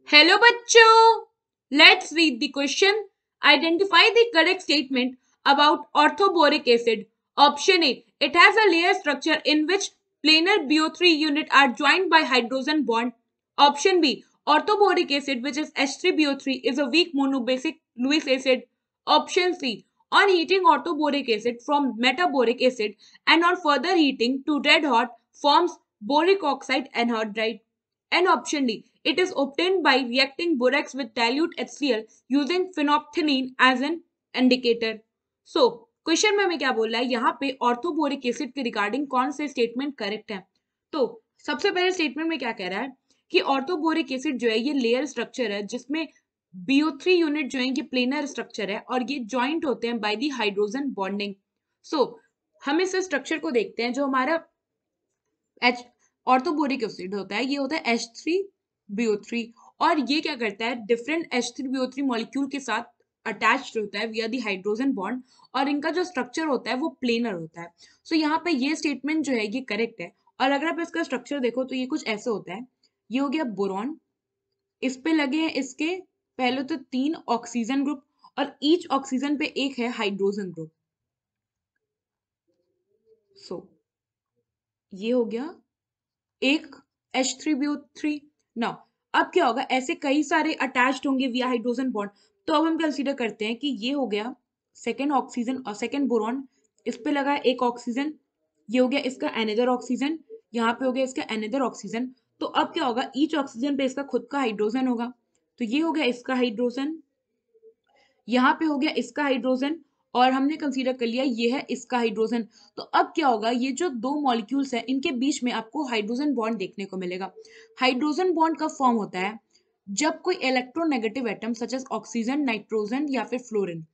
Hello bachcho. Let's read the question. Identify the correct statement about orthoboric acid. Option A. It has a layer structure in which planar BO3 unit are joined by hydrogen bond. Option B. Orthoboric acid, which is H3BO3, is a weak monobasic Lewis acid. Option C. On heating orthoboric acid from metaboric acid and on further heating to red hot forms boric oxide anhydride. And option D. It is obtained by reacting borax with dilute HCl using phenolphthalein as an indicator. So question में हमें क्या बोल रहा है यहाँ पे orthoboric acid के regarding कौन से स्टेटमेंट करेक्ट है। तो सबसे पहले स्टेटमेंट में क्या कह रहा है कि ऑर्थोबोरिक एसिड जो है ये लेयर स्ट्रक्चर है जिसमें BO3 यूनिट जो है ये प्लेनर स्ट्रक्चर है और ये जॉइंट होते हैं बाय दी हाइड्रोजन बॉन्डिंग। सो हम इस स्ट्रक्चर को देखते हैं। जो हमारा एच ऑर्थोबोरिक एसिड होता है ये होता है H3BO3 और ये क्या करता है डिफरेंट H3BO3 मॉलिक्यूल के साथ अटैच्ड होता है विया दी हाइड्रोजन बॉन्ड और इनका जो स्ट्रक्चर होता है वो प्लेनर होता है। सो यहाँ पे ये स्टेटमेंट जो है ये करेक्ट है। और अगर आप इसका स्ट्रक्चर देखो तो ये कुछ ऐसे होता है। ये हो गया बोरॉन, इस पे लगे हैं इसके पहले तो 3 ऑक्सीजन ग्रुप और ईच ऑक्सीजन पे एक है हाइड्रोजन ग्रुप। सो ये हो गया एक H3BO3। नाउ अब क्या होगा, ऐसे कई सारे अटैच्ड होंगे विया हाइड्रोजन बॉन्ड। तो अब हम कंसीडर करते हैं कि ये हो गया सेकेंड ऑक्सीजन और सेकेंड बोरॉन, इस पे लगा है एक ऑक्सीजन, ये हो गया इसका अनदर ऑक्सीजन, यहाँ पे हो गया इसका अनदर ऑक्सीजन। तो अब क्या होगा, ईच ऑक्सीजन पे इसका खुद का हाइड्रोजन होगा। तो ये हो गया इसका हाइड्रोजन, यहाँ पे हो गया इसका हाइड्रोजन और हमने कंसीडर कर लिया ये है इसका हाइड्रोजन। तो अब क्या होगा, ये जो दो मॉलिक्यूल्स हैं इनके बीच में आपको हाइड्रोजन बॉन्ड देखने को मिलेगा। हाइड्रोजन बॉन्ड कब फॉर्म होता है, जब कोई electronegative atom such as oxygen, nitrogen या फिर फ्लोरीन,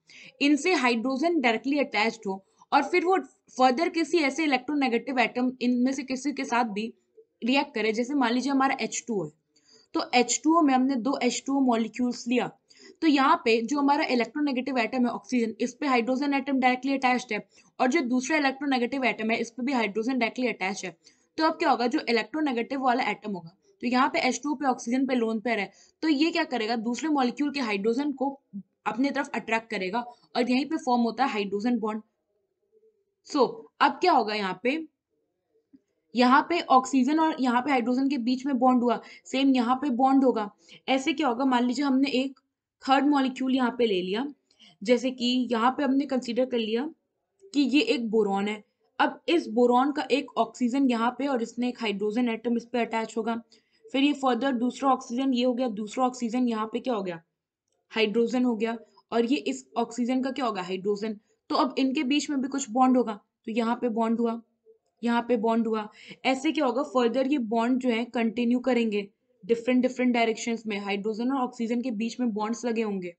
इनसे हाइड्रोजन डायरेक्टली अटैच्ड हो और फिर वो फर्दर किसी ऐसे इलेक्ट्रोनेगेटिव एटम इनमें से किसी के साथ भी रिएक्ट करे। जैसे मान लीजिए हमारा H2O है, तो H2O में हमने दो H2O मॉलिक्यूल्स लिया, तो यहाँ पे जो हमारा इलेक्ट्रोनेगेटिव एटम है ऑक्सीजन, इस पे हाइड्रोजन एटम डायरेक्टली अटैच्ड है और जो दूसरा इलेक्ट्रोनेगेटिव एटम है इस पे भी हाइड्रोजन डायरेक्टली अटैच है। तो अब क्या होगा, जो इलेक्ट्रोनेगेटिव वाला एटम होगा, तो यहाँ पे H2O पे ऑक्सीजन पे लोन पेयर है, तो ये क्या करेगा, दूसरे मॉलिक्यूल के हाइड्रोजन को अपनी तरफ अट्रैक्ट करेगा और यहीं पे फॉर्म होता है हाइड्रोजन बॉन्ड। सो अब क्या होगा, यहाँ पे ऑक्सीजन और यहाँ पे हाइड्रोजन के बीच में बॉन्ड हुआ, सेम यहाँ पे बॉन्ड होगा। ऐसे क्या होगा, मान लीजिए हमने एक थर्ड मॉलिक्यूल यहाँ पे ले लिया, जैसे कि यहाँ पे हमने कंसीडर कर लिया कि ये एक बोरॉन है। अब इस बोरॉन का एक ऑक्सीजन यहाँ पे और इसने एक हाइड्रोजन एटम इस पे अटैच होगा। फिर ये फर्दर दूसरा ऑक्सीजन, ये हो गया दूसरा ऑक्सीजन, यहाँ पे क्या हो गया, हाइड्रोजन हो गया और ये इस ऑक्सीजन का क्या होगा, हाइड्रोजन। तो अब इनके बीच में भी कुछ बॉन्ड होगा, तो यहाँ पे बॉन्ड हुआ, यहाँ पे बॉन्ड हुआ। ऐसे क्या होगा, फर्दर ये बॉन्ड जो है कंटिन्यू करेंगे डिफरेंट डिफरेंट डायरेक्शंस में, हाइड्रोजन और ऑक्सीजन के बीच में बॉन्ड्स लगे होंगे।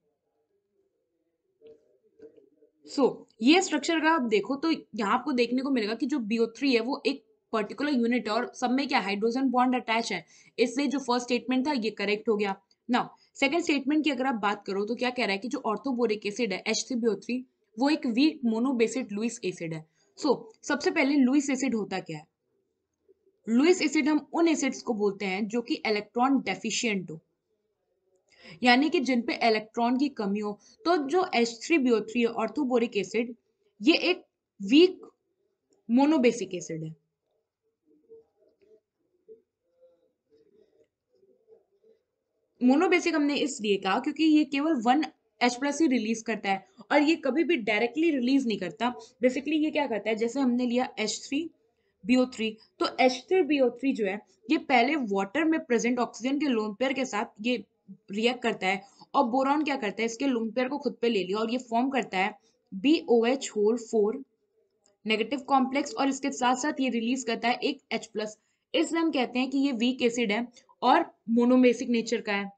सो ये स्ट्रक्चर अगर आप देखो तो यहाँ आपको देखने को मिलेगा कि जो BO3 है वो एक पर्टिकुलर यूनिट है और सब में क्या हाइड्रोजन बॉन्ड अटैच है, इसलिए जो फर्स्ट स्टेटमेंट था ये करेक्ट हो गया। नाउ सेकंड स्टेटमेंट की अगर आप बात करो तो क्या कह रहा है कि जो ऑर्थोबोरिक एसिड है H3BO3 वो एक वीक मोनोबेसिक लुईस एसिड है। सो सबसे पहले लुईस एसिड होता क्या है, लुईस एसिड हम उन एसिड्स को बोलते हैं जो कि इलेक्ट्रॉन डेफिशिएंट हो, यानी कि जिन पे इलेक्ट्रॉन की कमी हो। तो जो H3BO3 है ऑर्थोबोरिक एसिड, ये एक वीक मोनोबेसिक एसिड है। मोनोबेसिक हमने इसलिए कहा क्योंकि ये केवल 1H+ ही रिलीज करता है और ये कभी भी डायरेक्टली रिलीज नहीं करता। बेसिकली ये क्या करता है, जैसे हमने लिया H3BO3, तो H3BO3 जो है ये पहले वाटर में प्रेजेंट ऑक्सीजन के लोन पेयर के साथ ये रिएक्ट करता है और बोरॉन क्या करता है, इसके लोन पेयर को खुद पे ले लिया और ये फॉर्म करता है BOH4 नेगेटिव कॉम्प्लेक्स और इसके साथ साथ ये रिलीज करता है एक H+। इसलिए हम कहते हैं कि ये वीक एसिड है और मोनोबेसिक नेचर का है।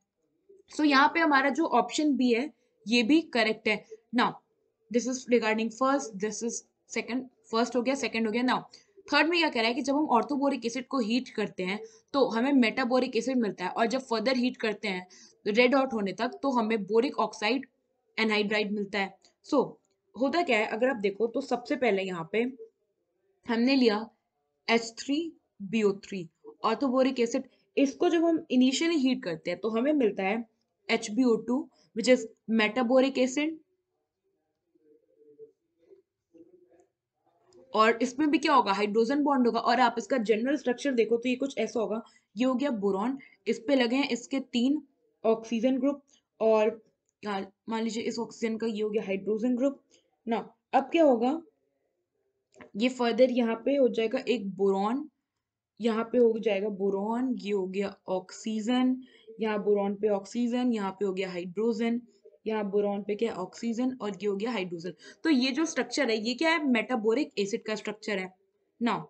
सो यहाँ पे हमारा जो ऑप्शन बी है ये भी करेक्ट है। Now this is regarding first, this is second, first हो गया, सेकंड हो गया। नाउ थर्ड में क्या कह रहा है कि जब हम ऑर्थोबोरिक एसिड को हीट करते हैं तो हमें मेटाबोरिक एसिड मिलता है और जब फर्दर हीट करते हैं रेड हॉट होने तक तो हमें बोरिक ऑक्साइड एनहाइड्राइड मिलता है। सो होता क्या है, अगर आप देखो तो सबसे पहले यहाँ पे हमने लिया H3BO3 ऑर्थोबोरिक एसिड, इसको जब हम इनिशियली हीट करते हैं तो हमें मिलता है HbO2 विच इज मेटाबोरिक एसिड, और इसमें भी क्या होगा, हाइड्रोजन बॉन्ड होगा, और आप इसका जनरल स्ट्रक्चर देखो तो ये कुछ ऐसा होगा। ये हो गया बोरॉन, इस पे लगे हैं इसके 3 ऑक्सीजन ग्रुप, और मान लीजिए इस ऑक्सीजन का ये हो गया हाइड्रोजन ग्रुप ना। अब क्या होगा, ये फर्दर यहाँ पे हो जाएगा एक बोरॉन, यहाँ पे हो जाएगा बोरॉन, ये हो गया ऑक्सीजन, यहाँ बोरॉन पे ऑक्सीजन, यहाँ पे हो गया हाइड्रोजन, यहाँ बोरॉन पे क्या है ऑक्सीजन, और ये हो गया हाइड्रोजन। तो ये जो स्ट्रक्चर है ये क्या है, मेटाबोरिक एसिड का स्ट्रक्चर है ना।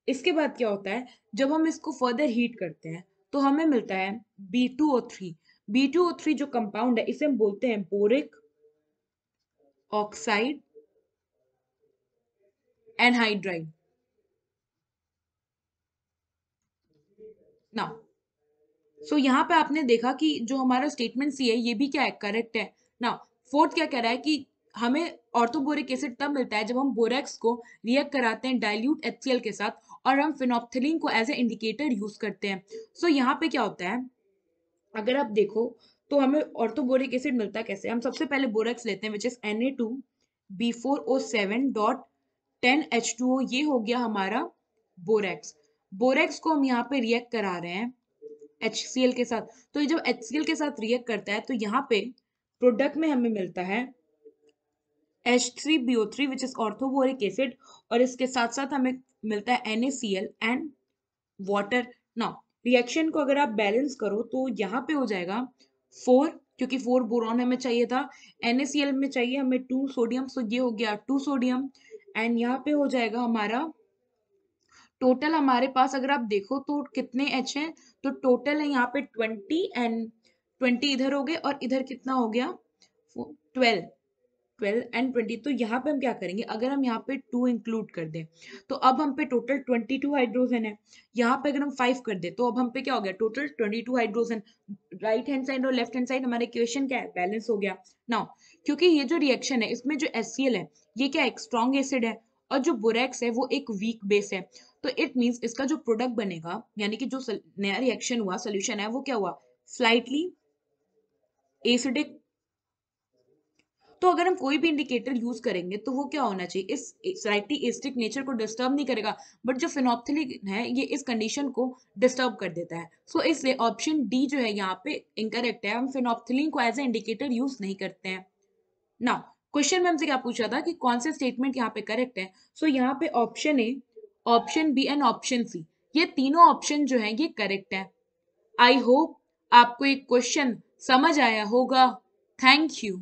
इसके बाद क्या होता है, जब हम इसको फर्दर हीट करते हैं तो हमें मिलता है B2O3। B2O3 जो कंपाउंड है इसे हम बोलते हैं बोरिक ऑक्साइड एनहाइड्राइड ना। सो यहाँ पे आपने देखा कि जो हमारा स्टेटमेंट सी है ये भी क्या है, करेक्ट है ना। फोर्थ क्या कह रहा है कि हमें ऑर्थोबोरिक एसिड तब मिलता है जब हम बोरेक्स को रिएक्ट कराते हैं डाइल्यूट HCl के साथ, और हम फिनोप्थिलीन को एज ए इंडिकेटर यूज करते हैं। सो यहाँ पे क्या होता है, अगर आप देखो तो हमें ऑर्थोबोरिक एसिड मिलता है कैसे, हम सबसे पहले बोरेक्स लेते हैं विच इज Na2B4O7.10H2O, ये हो गया हमारा बोरेक्स। बोरेक्स को हम यहाँ पे रिएक्ट करा रहे हैं HCl के साथ। तो ये जब HCl के साथ रिएक्ट करता है तो यहाँ पे प्रोडक्ट में हमें मिलता है H3BO3 which is orthoboric acid, और इसके साथ साथ हमें मिलता है NaCl and water. Now reaction को अगर आप बैलेंस करो तो यहाँ पे हो जाएगा 4, क्योंकि 4 बोरॉन हमें चाहिए था, NaCl में चाहिए हमें 2 सोडियम, सो ये हो गया 2 सोडियम, एंड यहाँ पे हो जाएगा हमारा टोटल, हमारे पास अगर आप देखो तो कितने H हैं, तो टोटल है यहाँ पे 20, एंड 20 इधर हो गए, और इधर कितना हो गया 12, 12 एंड 20। तो यहाँ पे हम क्या करेंगे, अगर हम यहाँ पे 2 इंक्लूड कर दें तो अब हम पे टोटल 22 हाइड्रोजन है। यहाँ पे अगर हम 5 कर दे तो अब हम पे क्या हो गया, total 22 hydrogen. Right hand side और लेफ्ट हैंड साइड हमारे इक्वेशन क्या है, बैलेंस हो गया। नाउ क्योंकि ये जो रिएक्शन है इसमें जो HCl है ये क्या एक स्ट्रॉन्ग एसिड है, और जो बोरेक्स है वो एक वीक बेस है। तो इट मीन्स इसका जो प्रोडक्ट बनेगा, यानी कि जो नया रिएक्शन हुआ, सोल्यूशन है, वो क्या हुआ, स्लाइटली एसिडिक। तो अगर हम कोई भी इंडिकेटर यूज करेंगे तो वो क्या होना चाहिए, इस स्लाइटली एसिडिक नेचर को डिस्टर्ब नहीं करेगा, बट जो फिनोप्थिलीन है ये इस कंडीशन को डिस्टर्ब कर देता है। सो इसलिए ऑप्शन डी जो है यहाँ पे इनकरेक्ट है, हम फिनोप्थिलीन को एज ए इंडिकेटर यूज नहीं करते हैं। नाउ क्वेश्चन में हमसे क्या पूछा था कि कौन से स्टेटमेंट यहाँ पे करेक्ट है। सो यहाँ पे option A, option B and option C, ये तीनों ऑप्शन जो है ये करेक्ट है। आई होप आपको एक क्वेश्चन समझ आया होगा। Thank you.